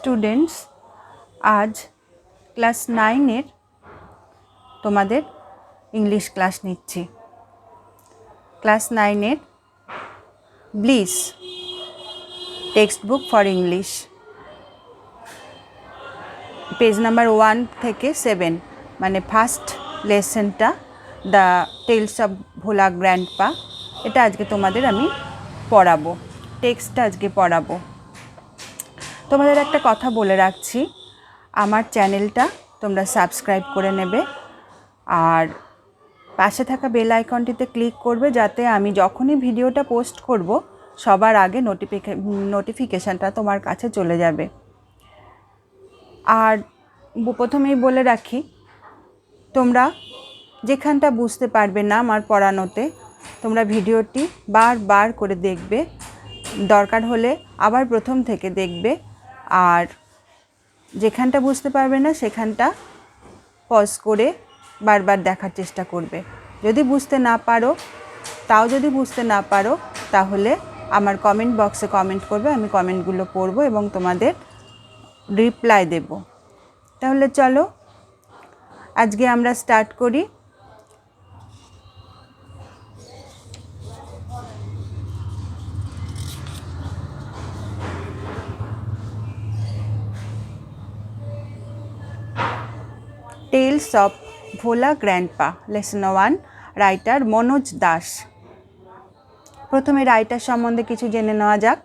Students, আজ class 9-এর তোমাদের ইংলিশ ক্লাস নিচ্ছি। ক্লাস 9-এর Bliss text book for English, page number 1 থেকে 7, মানে ফার্স্ট লেসনটা the tales of Bhola grandpa. এটা আজকে তোমাদের আমি পড়াবো, টেক্সটটা আজকে পড়াবো। তোমাদের একটা কথা বলে রাখছি, আমার চ্যানেলটা তোমরা সাবস্ক্রাইব করে নেবে আর পাশে থাকা বেল আইকনটিতে ক্লিক করবে, যাতে আমি যখনই ভিডিওটা পোস্ট করব সবার আগে নোটিফিকেশানটা তোমার কাছে চলে যাবে। আর প্রথমেই বলে রাখি, তোমরা যেখানটা বুঝতে পারবে না আমার পড়ানোতে, তোমরা ভিডিওটি বারবার করে দেখবে, দরকার হলে আবার প্রথম থেকে দেখবে। আর যেখানটা বুঝতে পারবে না সেখানটা পজ করে বারবার দেখার চেষ্টা করবে। যদি বুঝতে না পারো তাহলে আমার কমেন্ট বক্সে কমেন্ট করবে, আমি কমেন্টগুলো পড়ব এবং তোমাদের রিপ্লাই দেব। তাহলে চলো আজকে আমরা স্টার্ট করি। Tales of Bhola grandpa, lesson 1, writer Manoj Das. প্রথমে রাইটার সম্বন্ধে কিছু জেনে নেওয়া যাক।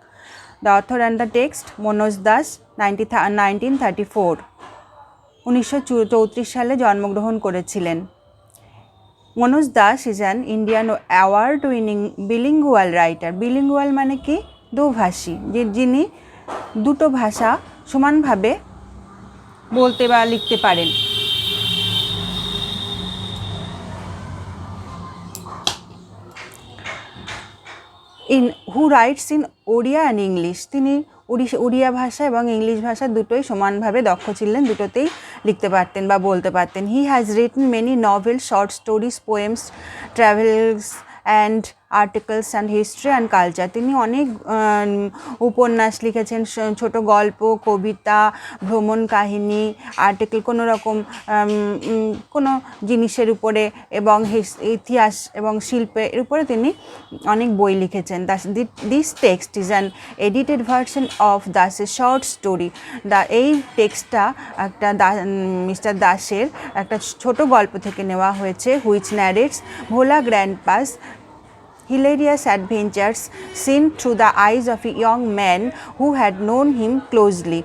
The author and the text Manoj Das, 1934, 1934 সালে জন্মগ্রহণ করেছিলেন। Manoj Das is an Indian award winning bilingual writer. Bilingual মানে কি? দুভাষী, যিনি দুটো ভাষা সমানভাবে বলতে বা লিখতে পারেন। Who writes in Odia and English. তিনি উড়িয়া ভাষা এবং ইংলিশ ভাষা দুটোই সমানভাবে দক্ষ ছিলেন, দুটোতেই লিখতে পারতেন বা বলতে পারতেন। He has written many novel, short stories, poems, travels and articles and history and culture. তিনি অনেক উপন্যাস লিখেছেন, ছোট গল্প, কবিতা, ভ্রমণ কাহিনী, আর্টিকেল, কোনো রকম কোনো জিনিসের উপরে এবং ইতিহাস এবং শিল্পের উপরে তিনি অনেক বই লিখেছেন। This text is an edited version of দাসের শর্ট স্টোরি। এই টেক্সটটা একটা মিস্টার দাসের একটা ছোট গল্প থেকে নেওয়া হয়েছে, which narrates Bhola grandpa's hilarious adventures seen through the eyes of a young man who had known him closely.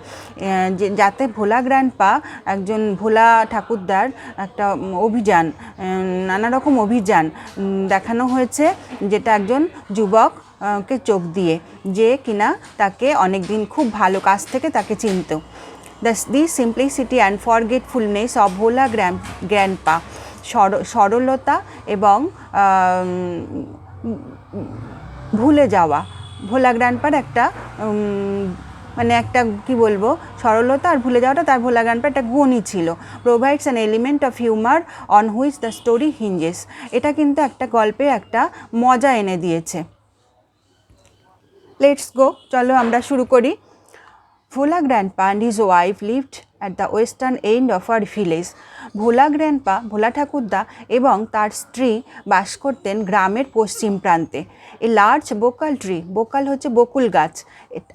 যাতে ভোলা গ্র্যান্ডপা, একজন ভোলা ঠাকুরদার একটা অভিযান, নানা রকম অভিযান দেখানো হয়েছে, যেটা একজন যুবককে চোখ দিয়ে, যে কিনা তাকে অনেকদিন খুব ভালো কাছ থেকে তাকে চিনত। The simplicity and forgetfulness of Bhola grandpa, সরলতা এবং ভুলে যাওয়া ভোলা গ্র্যান্ডপার একটা মানে একটা কি বলবো, সরলতা আর ভুলে যাওয়াটা তার ভোলা গ্র্যান্ডপার একটা গুণই ছিল। Provides an element of humour on which the story hinges. এটা কিন্তু একটা গল্পে একটা মজা এনে দিয়েছে। লেটস গো, চলো আমরা শুরু করি। ভোলা grandpa and his wife lived at the western end of our village. Bhola grandpa, Bhola ঠাকুরদা এবং তার স্ত্রী বাস করতেন গ্রামের পশ্চিম প্রান্তে। এ লার্জ বোকাল ট্রি, বোকাল হচ্ছে বকুল গাছ,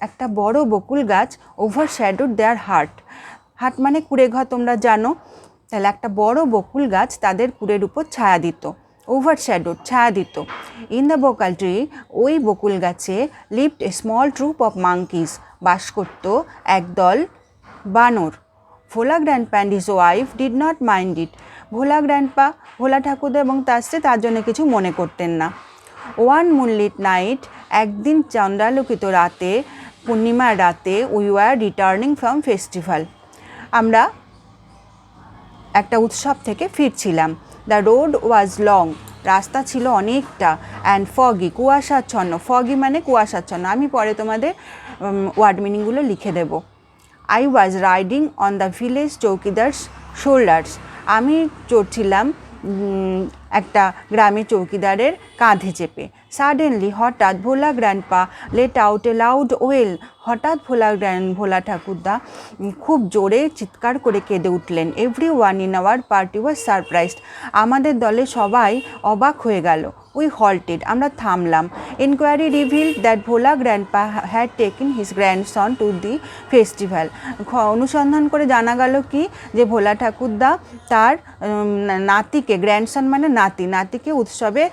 একটা বড় বকুল গাছ, ওভার শ্যাডোড দেয়ার হার্ট। হাট মানে কুড়ে ঘর, তোমরা জানো। তাহলে একটা বড় বকুল গাছ তাদের কুড়ের উপর ছায়া দিত, ওভার শ্যাডোড, ছায়া দিত। ইন দ্য বোকাল ট্রি, ওই বকুল গাছে lived a small troop of monkeys, বাস করত একদল বানর। Bhola grandpa and his wife did not mind it. Bhola grandpa, Bhola ঠাকুরদা এবং তার স্ত্রী তার জন্য কিছু মনে করতেন না। ওয়ান মুনলিট নাইট, একদিন চন্দ্রালোকিত রাতে, পূর্ণিমার রাতে, we were returning from festival, আমরা একটা উৎসব থেকে ফিরছিলাম। দ্য রোড ওয়াজ লং, রাস্তা ছিল অনেকটা, অ্যান্ড ফগি, কুয়াশাচ্ছন্ন। ফগি মানে কুয়াশাচ্ছন্ন, আমি পরে তোমাদের ওয়ার্ড মিনিংগুলো লিখে দেব। I was riding on the village chowkidar's shoulders, আমি চড়ছিলাম একটা গ্রামের চৌকিদারের কাঁধে চেপে। সাডেনলি হঠাৎ Bhola grandpa let out a loud wail, হঠাৎ ভোলা ঠাকুরদা খুব জোরে চিৎকার করে কেঁদে উঠলেন। Every one in our party was surprised, আমাদের দলে সবাই অবাক হয়ে গেল। উই হল্টেড, আমরা থামলাম। Enquiry revealed that Bhola grandpa had taken his grandson to the festival. অনুসন্ধান করে জানা গেল কি, যে ভোলা ঠাকুরদা তার নাতিকে, গ্র্যান্ডসন মানে নাতি, নাতিকে উৎসবে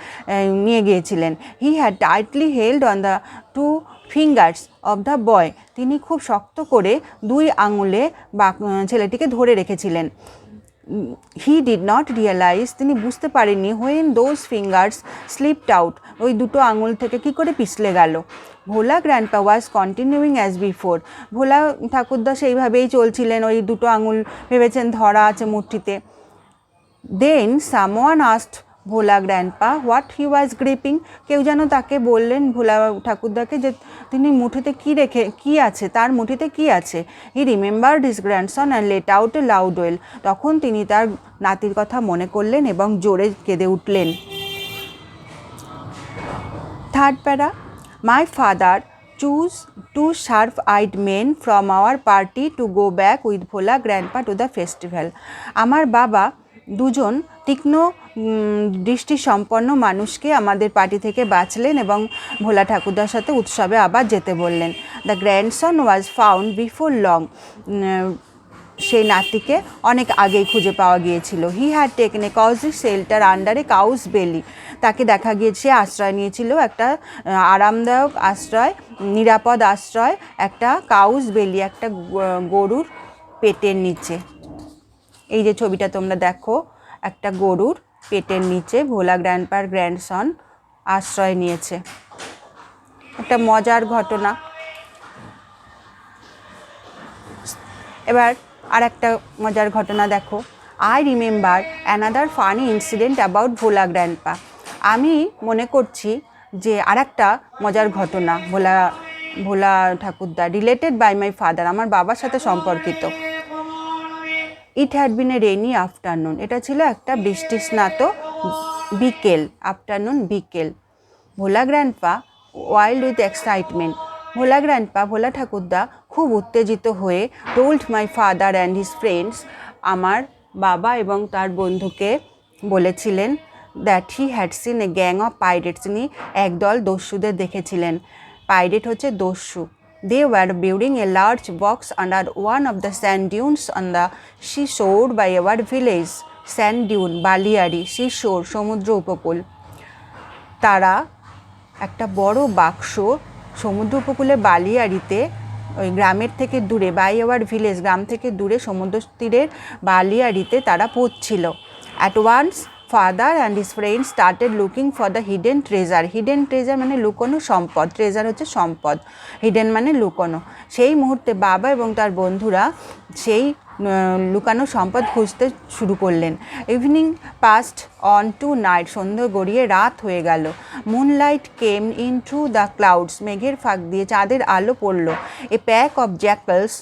নিয়ে গিয়েছিলেন। He had tightly held on the two fingers of the boy, তিনি খুব শক্ত করে দুই আঙুলে বা ছেলেটিকে ধরে রেখেছিলেন। হি ডিড নট রিয়েলাইজ, তিনি বুঝতে পারেননি, when those fingers slipped out, ওই দুটো আঙুল থেকে কি করে পিছলে গেল। Bhola grandpa was continuing as before, Bhola ঠাকুরদা সেইভাবেই চলছিলেন, ওই দুটো আঙুল ভেবেছেন ধরা আছে মুঠিতে। Then someone asked Bhola grandpa what he was gripping, কেউ যেন তাকে বললেন ভোলা ঠাকুরদাকে যে তিনি মুঠিতে কি আছে, তার মুঠিতে কি আছে। হি remembered his grandson and let out a loud well, তখন তিনি তার নাতির কথা মনে করলেন এবং জোরে কেঁদে উঠলেন। থার্ড প্যারা, my father choose two sharp-eyed men from our party to go back with Bhola grandpa to the festival. আমার বাবা দুজন তীক্ষ্ণ দৃষ্টিসম্পন্ন মানুষকে আমাদের পার্টি থেকে বাঁচলেন এবং ভোলা ঠাকুরদার সাথে উৎসবে আবার যেতে বললেন। The grandson was found before long, সেই নাতিকে অনেক আগেই খুঁজে পাওয়া গিয়েছিল। He had taken A cosy shelter under A cows বেলি, তাকে দেখা গিয়েছে আশ্রয় নিয়েছিল একটা আরামদায়ক আশ্রয়, নিরাপদ আশ্রয়, একটা কাউস বেলি, একটা গরুর পেটের নিচে। এই যে ছবিটা তোমরা দেখো, একটা গরুর পেটের নিচে ভোলা গ্র্যান্ডপার গ্র্যান্ডসন আশ্রয় নিয়েছে, একটা মজার ঘটনা। এবার আর একটা মজার ঘটনা দেখো। I remember another funny incident about Bhola grandpa, আমি মনে করছি যে আর একটা মজার ঘটনা ভোলা ঠাকুরদা, রিলেটেড বাই মাই ফাদার, আমার বাবার সাথে সম্পর্কিত। It had been a rainy afternoon, এটা ছিল একটা বৃষ্টিস্নাত বিকেল, আফটারনুন বিকেল। Bhola grandpa wild with excitement, Bhola ঠাকুরদা খুব উত্তেজিত হয়ে told my father and his friends, আমার বাবা এবং তার বন্ধুকে বলেছিলেন that he had seen a gang of pirates, তিনি একদল দস্যুদের দেখেছিলেন। পাইরেট হচ্ছে দস্যু। They were building a large box under one of the sand dunes on the seashore by our village. Sand dune বালিয়াড়ি, সিশোর সমুদ্র উপকূল। তারা একটা বড় বাক্স সমুদ্র উপকূলে বালিয়াড়িতে, ওই গ্রামের থেকে দূরে, বাই আওয়ার ভিলেজ, গ্রাম থেকে দূরে সমুদ্র তীরের বালিয়াড়িতে তারা পৌঁছছিল। At once father and his friend started looking for the hidden treasure, hidden treasure মানে লুকোনো সম্পদ, ট্রেজার হচ্ছে সম্পদ, হিডেন মানে লুকোনো। সেই মুহূর্তে বাবা এবং তার বন্ধুরা সেই লুকানো সম্পদ খুঁজতে শুরু করলেন। Evening passed on to night, সন্ধ্যে গড়িয়ে রাত হয়ে গেল। Moonlight came in through the clouds, মেঘের ফাঁক দিয়ে চাঁদের আলো পড়ল। A pack of jackals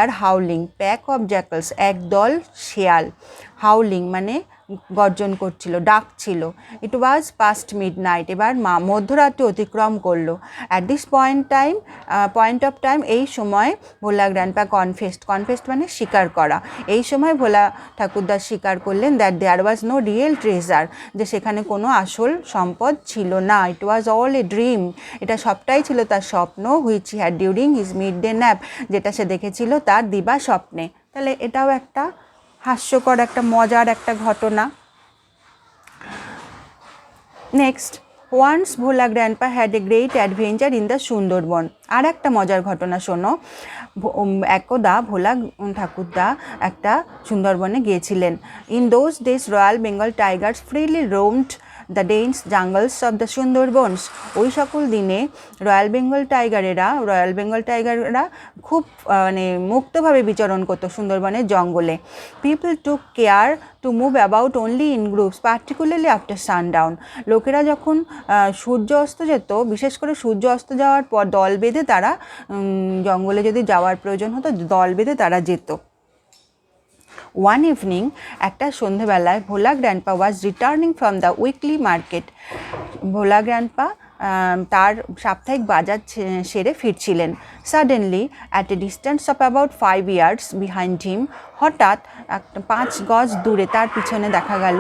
are howling, pack of jackals একদল শেয়াল, হাউলিং মানে গর্জন করছিল, ডাকছিল। It was past midnight, এবার মধ্যরাত্রি অতিক্রম করলো। At this point of time, এই সময় ভোলা গ্র্যান্ডপা কনফেসড মানে স্বীকার করা, এই সময় ভোলা ঠাকুরদা স্বীকার করলেন that there was no real treasure, যে সেখানে কোনো আসল সম্পদ ছিল না। ইট ওয়াজ অল এ ড্রিম, এটা সবটাই ছিল তার স্বপ্ন। Which he had during his mid day nap, যেটা সে দেখেছিল তার দিবা স্বপ্নে। তাহলে এটাও একটা হাস্যকর, একটা মজার একটা ঘটনা। Next, once Bhola grandpa had a great adventure in the Sundarban, আর একটা মজার ঘটনা শোনো। একদা ভোলা ঠাকুরদা একটা সুন্দরবনে গিয়েছিলেন। In those days royal Bengal tigers freely roamed the dense jungles of the Sundarbans, ওই সকল দিনে রয়্যাল বেঙ্গল টাইগাররা খুব মানে মুক্তভাবে বিচরণ করতো সুন্দরবনের জঙ্গলে। People took care to move about only in groups, particularly after sundown, লোকেরা যখন সূর্য অস্ত যেত, বিশেষ করে সূর্য অস্ত যাওয়ার পর দল বেঁধে তারা জঙ্গলে যদি যাওয়ার প্রয়োজন হতো, দল বেঁধে তারা যেত। ওয়ান ইভিনিং, একটা সন্ধেবেলায় Bhola grandpa was returning from the weekly market, Bhola grandpa তার সাপ্তাহিক বাজার সেরে ফিরছিলেন। Suddenly at a distance of about 5 yards behind him, হঠাৎ 5 গজ দূরে তার পিছনে দেখা গেল,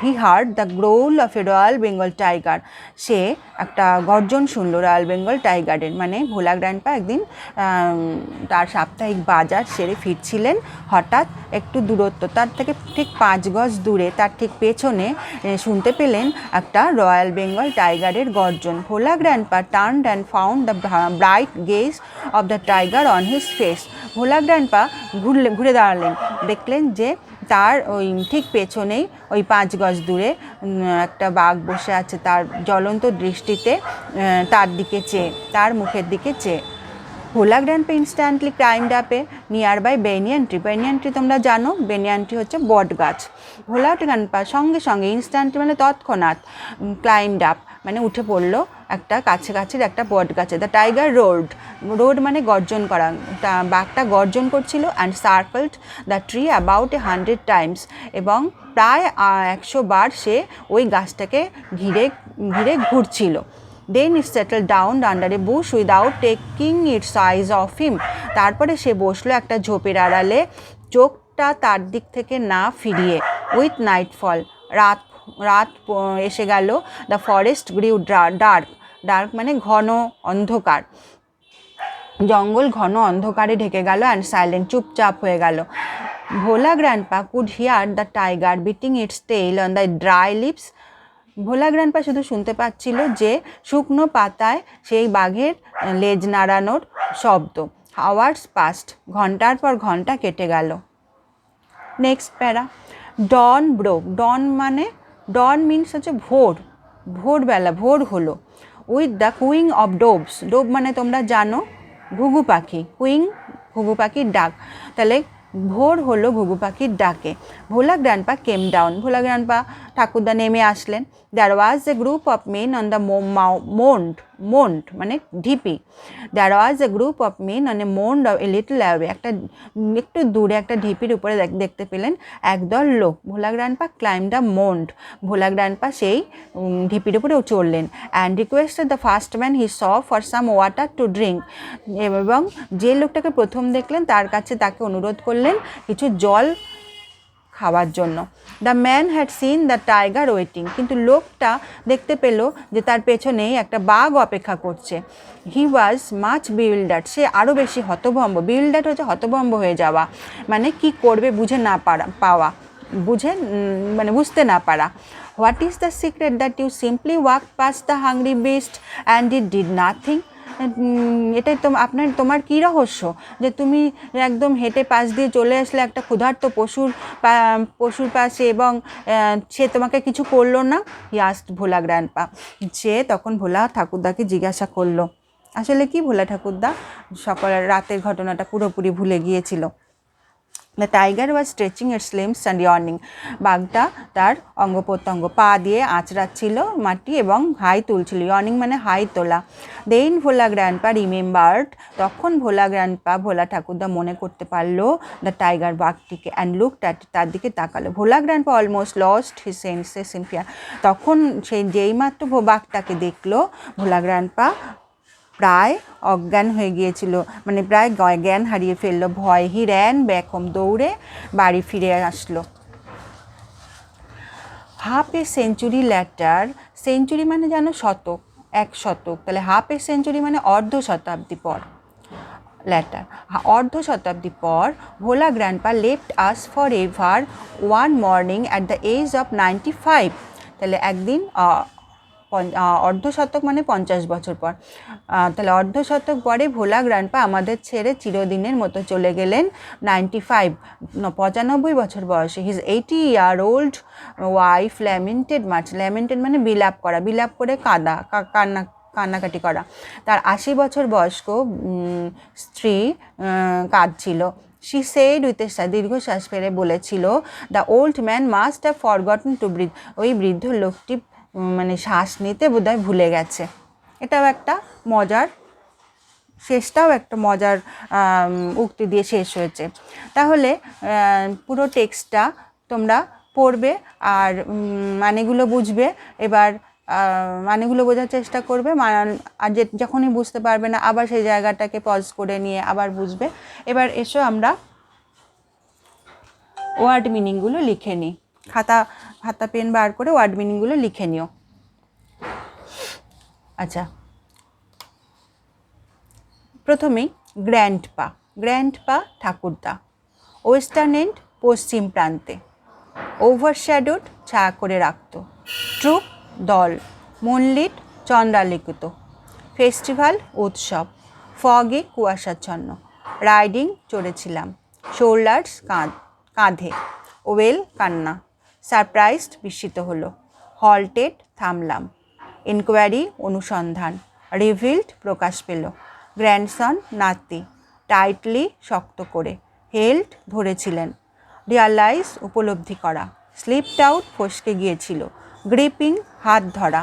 he heard the growl of a royal Bengal tiger. সে একটা গর্জন শুনল রয়্যাল বেঙ্গল টাইগারের। মানে ভোলা গ্র্যান্ডপা একদিন তার সাপ্তাহিক বাজার সেরে ফিরছিলেন, হঠাৎ একটু দূরত্ব তার থেকে ঠিক 5 গজ দূরে তার ঠিক পেছনে শুনতে পেলেন একটা রয়্যাল বেঙ্গল টাইগারের গর্জন। Bhola grandpa turned and found the bright gaze of the tiger on his face. Bhola grandpa ঘুরে দাঁড়ালেন, দেখলেন যে তার ওই ঠিক পেছনেই ওই 5 গজ দূরে একটা বাঘ বসে আছে, তার জ্বলন্ত দৃষ্টিতে তার দিকে চেয়ে, তার মুখের দিকে চেয়ে। Bhola grandpa instantly climbed up a nearby banyan tree. Banyan tree তোমরা জানো, বেনিয়ান ট্রি হচ্ছে বট গাছ। ভোলা গ্র্যান্ডপা সঙ্গে সঙ্গে ইনস্ট্যান্টলি মানে তৎক্ষণাৎ, ক্লাইম্বড আপ মানে উঠে পড়লো একটা কাছের একটা বট গাছে। দ্য টাইগার রোড মানে গর্জন করা, বাঘটা গর্জন করছিল। And circled the tree about 100 times, এবং প্রায় 100 বার সে ওই গাছটাকে ঘিরে ঘিরে ঘুরছিল। Then it settled down under a bush without taking its eyes off him. তারপরে সে বসলো একটা ঝোপের আড়ালে, চোখটা তার দিক থেকে না ফিরিয়ে। উইথ নাইটফল, রাত এসে গেল। দ্য ফরেস্ট গ্রিউ ডার্ক মানে ঘন অন্ধকার, জঙ্গল ঘন অন্ধকারে ঢেকে গেল। অ্যান্ড সাইলেন্ট, চুপচাপ হয়ে গেল। Bhola grandpa could hear the tiger beating its tail on the dry leaves. Bhola grandpa শুধু শুনতে পাচ্ছিল যে শুকনো পাতায় সেই বাঘের লেজ নাড়ানোর শব্দ। আওয়ার্স পাস্ট, ঘন্টার পর ঘন্টা কেটে গেল। নেক্সট প্যারা, ডন ব্রোক। ডন মিনস হচ্ছে ভোরবেলা, ভোর হলো। With the cooing of doves. Dove মানে তোমরা জানো ঘুঘু পাখি, কুইং ঘুঘু পাখির ডাক। তাহলে ভোর হলো ঘুঘু পাখির ডাকে। Bhola grandpa came down. Bhola grandpa ঠাকুরদা নেমে আসলেন। There was a group of men on the mound মানে ঢিপি। There was a group of men on a mound a little away. একটু দূরে একটা ঢিপির উপরে দেখতে পেলেন একদল লোক। Bhola grandpa climb the mound. Bhola grandpa সেই ঢিপির উপরেও চড়লেন। And requested the first man he saw for some water to drink. এবং যে লোকটাকে প্রথম দেখলেন তাকে অনুরোধ করলেন কিছু জল খাওয়ার জন্য। The man had seen the tiger waiting. কিন্তু লোকটা দেখতে পেল যে তার পেছনেই একটা বাঘ অপেক্ষা করছে। হি ওয়াজ মাচ বিউইল্ডার্ড। সে আরও বেশি হতভম্ব। বিউইল্ডার্ড হচ্ছে হতভম্ব হয়ে যাওয়া, মানে কি করবে বুঝে না পাওয়া, বুঝতে না পারা। What is the secret that you simply walk past the hungry beast and it did nothing. এটাই তোমার কী রহস্য যে তুমি একদম হেঁটে পাশ দিয়ে চলে আসলে একটা ক্ষুধার্ত পশুর পাশে, এবং সে তোমাকে কিছু করলো না। ইয়াস্ট ভোলা গ্র্যান্ডপা। সে তখন ভোলা ঠাকুরদাকে জিজ্ঞাসা করলো, আসলে কি ভোলা ঠাকুরদা সকালের রাতের ঘটনাটা পুরোপুরি ভুলে গিয়েছিল। The tiger was stretching it's limbs and earning. বাঘটা তার অঙ্গ প্রত্যঙ্গ পা দিয়ে আঁচড়াচ্ছিল মাটি এবং হাই তুলছিল। ইয়ার্নিং মানে হাই তোলা। Then Bhola grandpa remembered. তখন ভোলা ঠাকুরদা মনে করতে পারলো দ্য টাইগার, বাঘটিকে। অ্যান্ড লুকড অ্যাট, তার দিকে তাকালো। Bhola grandpa almost lost his senses in fear. তখন যেই মাত্র বাঘটাকে দেখলো, ভোলা গ্র্যান্ডপা প্রায় অজ্ঞান হয়ে গিয়েছিল, মানে প্রায় জ্ঞান হারিয়ে ফেললো। ভয়। He ran back home. দৌড়ে বাড়ি ফিরে আসলো। Half a century later. Century মানে জানো শতক, 1 শতক। তাহলে হাফ এ সেঞ্চুরি মানে অর্ধ শতাব্দী পর। ল্যাটার অর্ধ শতাব্দী পর Bhola grandpa left us for ever one morning at the age of 95। তাহলে একদিন অর্ধশতক মানে 50 বছর পর। তাহলে অর্ধশতক পরে ভোলা গ্র্যান্ডপা আমাদের ছেড়ে চিরদিনের মতো চলে গেলেন 95 বছর বয়সে। His 80-year-old wife lamented much. Lamented মানে বিলাপ করা, বিলাপ করে কান্নাকাটি করা। তার 80 বছর বয়স্ক স্ত্রী কাঁদছিল। শি সেড উইথ এ দীর্ঘশ্বাস ফেলে বলেছিল, the old man must have forgotten to breathe. ওই বৃদ্ধ লোকটি মানে শ্বাস নিতে বোধহয় ভুলে গেছে। এটাও একটা মজার, শেষটাও একটা মজার উক্তি দিয়ে শেষ হয়েছে। তাহলে পুরো টেক্সটটা তোমরা পড়বে আর মানেগুলো বুঝবে। এবার মানেগুলো বোঝার চেষ্টা করবে, আর যখনই বুঝতে পারবে না আবার সেই জায়গাটাকে পজ করে নিয়ে আবার বুঝবে। এবার এসো আমরা ওয়ার্ড মিনিংগুলো লিখে নিই। খাতা পেন বার করে ওয়ার্ড মিনিংগুলো লিখে নিও। আচ্ছা, প্রথমেই গ্র্যান্ডপা ঠাকুরদা, ওয়েস্টার্ন এন্ড পশ্চিম প্রান্তে, ওভারশ্যাডোড ছায়া করে রাখত, ট্রুপ দল, মুনলিট চন্দ্রালিখিত, ফেস্টিভ্যাল উৎসব, ফগে কুয়াশাচ্ছন্ন, রাইডিং চড়েছিলাম, শোল্ডার্স কাঁধে, ওয়েল কান্না, সারপ্রাইজড বিস্মিত হলো, হল্টেড থামলাম, ইনকোয়ারি অনুসন্ধান, রিভিল্ড প্রকাশ পেল, গ্র্যান্ডসন নাতি, টাইটলি শক্ত করে, হেল্ড ধরেছিলেন, রিয়ালাইজ উপলব্ধি করা, স্লিপড আউট ফসকে গিয়েছিল, গ্রিপিং হাত ধরা,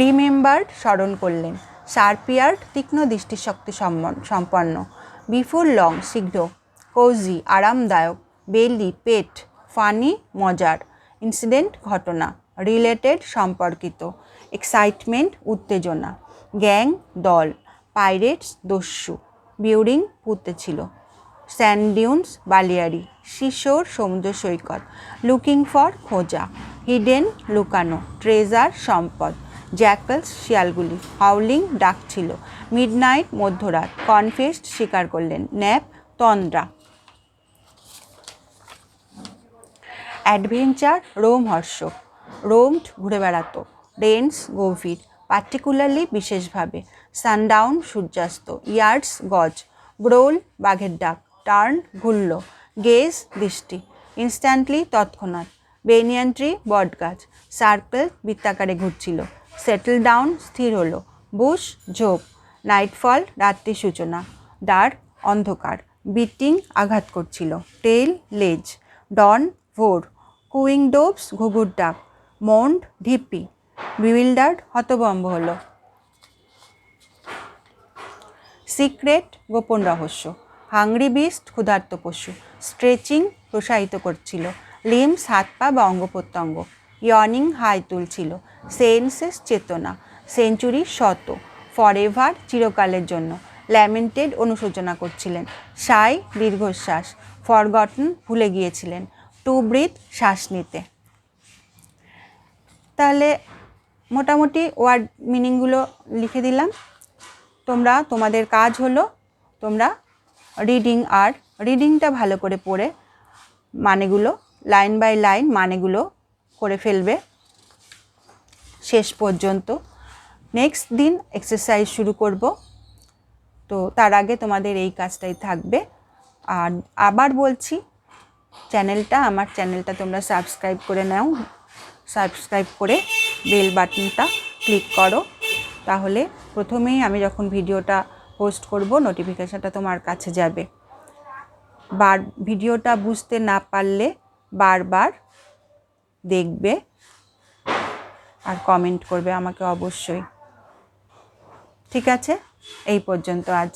রিমেম্বার্ড স্মরণ করলেন, শার্পিয়ার্ড তীক্ষ্ণ দৃষ্টিশক্তি সম্পন্ন, বিফোর লং শীঘ্র, কোজি আরামদায়ক, বেলি পেট, ফানি মজার, ইনসিডেন্ট ঘটনা, রিলেটেড সম্পর্কিত, এক্সাইটমেন্ট উত্তেজনা, গ্যাং দল, পাইরেটস দস্যু, বিউরিং পুঁতেছিল, স্যান্ডিউন্স বালিয়ারি, শিশোর সমুদ্র সৈকত, লুকিং ফর খোঁজা, হিডেন লুকানো, ট্রেজার সম্পদ, জ্যাকলস শিয়ালগুলি, হাউলিং ডাকছিল, মিডনাইট মধ্যরাত, কনফেসড স্বীকার করলেন, ন্যাপ তন্দ্রা, অ্যাডভেঞ্চার রোমহর্ষক, রোমড ঘুরে বেড়াতো, রেন্স গভীর, পার্টিকুলারলি বিশেষভাবে, সানডাউন সূর্যাস্ত, ইয়ার্ডস গজ, গ্রোল বাঘের ডাক, টার্ন ঘুরল, গেজ দৃষ্টি, ইনস্ট্যান্টলি তৎক্ষণাৎ, বেনিয়ান ট্রি বটগাছ, সার্কেল বৃত্তাকারে ঘুরছিল, সেটেল ডাউন স্থির হলো, বুশ ঝোপ, নাইটফল রাত্রি সূচনা, ডার্ক অন্ধকার, বিটিং আঘাত করছিল, টেল লেজ, ডন ভোর, কুইং ডোবস ঘুঘুর ডাক, মন্ড ঢিপি, বিউইল্ডার্ড হতভম্ব হলো, সিক্রেট গোপন রহস্য, হাংরি বিস্ট ক্ষুধার্ত পশু, স্ট্রেচিং প্রসারিত করছিল, লিমস হাত পা বা অঙ্গ প্রত্যঙ্গ, ইয়নিং হাই তুলছিল, সেন্সেস চেতনা, সেঞ্চুরি শত, ফরএভার চিরকালের জন্য, ল্যামেন্টেড অনুশোচনা করছিলেন, সাই দীর্ঘশ্বাস, ফরগটন ভুলে গিয়েছিলেন, টু ব্রিথ শ্বাস নিতে। তাহলে মোটামুটি ওয়ার্ড মিনিংগুলো লিখে দিলাম। তোমাদের কাজ হলো তোমরা রিডিংটা ভালো করে পড়ে মানেগুলো লাইন বাই লাইন মানেগুলো করে ফেলবে শেষ পর্যন্ত। নেক্সট দিন এক্সারসাইজ শুরু করব, তো তার আগে তোমাদের এই কাজটাই থাকবে। আর আবার বলছি, আমার চ্যানেলটা তোমরা সাবস্ক্রাইব করে নাও, সাবস্ক্রাইব করে বেল বাটনটা ক্লিক করো, তাহলে প্রথমেই আমি যখন ভিডিওটা পোস্ট করব নোটিফিকেশানটা তোমার কাছে যাবে। ভিডিওটা বুঝতে না পারলে বারবার দেখবে আর কমেন্ট করবে আমাকে অবশ্যই। ঠিক আছে, এই পর্যন্ত আজ।